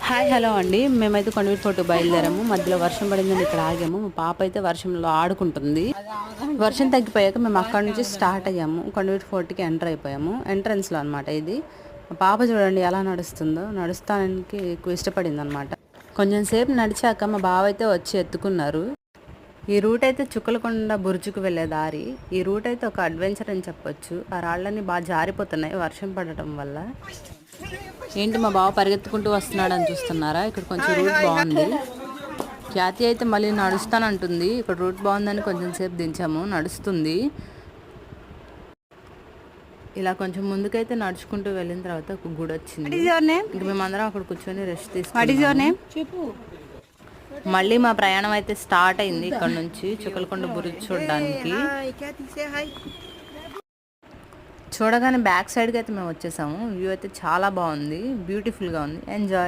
Hi hello అండి. మేమైతే కొండవీటి fort బయలుదేరాము. మధ్యలో వర్షం పడిందని ఇక్కడ ఆగాము. మా పాప అయితే వర్షంలో ఆడుకుంటుంది. వర్షం తగ్గిపోయాక మేము అక్కడ నుంచి స్టార్ట్ అయ్యాము. కొండవీటి ఫోర్ట్కి ఎంటర్ అయిపోయాము. ఎంట్రన్స్లో అనమాట ఇది. మా పాప చూడండి ఎలా నడుస్తుందో. నడుస్తానికి ఎక్కువ ఇష్టపడింది అనమాట. కొంచెం సేపు నడిచాక మా బావ అయితే వచ్చి ఎత్తుకున్నారు. ఈ రూట్ అయితే చుక్కలకొండ బుర్జుకు వెళ్ళే దారి. ఈ రూట్ అయితే ఒక అడ్వెంచర్ అని చెప్పొచ్చు. ఆ రాళ్ళన్నీ బాగా జారిపోతున్నాయి వర్షం పడటం వల్ల. ఏంటి మా బావ పరిగెత్తుకుంటూ వస్తున్నాడని చూస్తున్నారా? ఇక్కడ కొంచెం రూట్ బాగుంది. ఖ్యాతి అయితే మళ్ళీ నడుస్తానంటుంది. ఇక్కడ రూట్ బాగుందని కొంచెం సేపు దించాము, నడుస్తుంది. ఇలా కొంచెం ముందుకైతే నడుచుకుంటూ వెళ్ళిన తర్వాత ఒక గుడి వచ్చింది. ఇంక మేమందరం అక్కడ కూర్చొని రెస్ట్ తీసుకున్నాం. మళ్ళీ మా ప్రయాణం అయితే స్టార్ట్ అయింది. ఇక్కడ నుంచి చుక్కలకొండ బురుజు చూడడానికి. చూడగానే బ్యాక్ సైడ్కి అయితే మేము వచ్చేసాము. వ్యూ అయితే చాలా బాగుంది, బ్యూటిఫుల్గా ఉంది. ఎంజాయ్.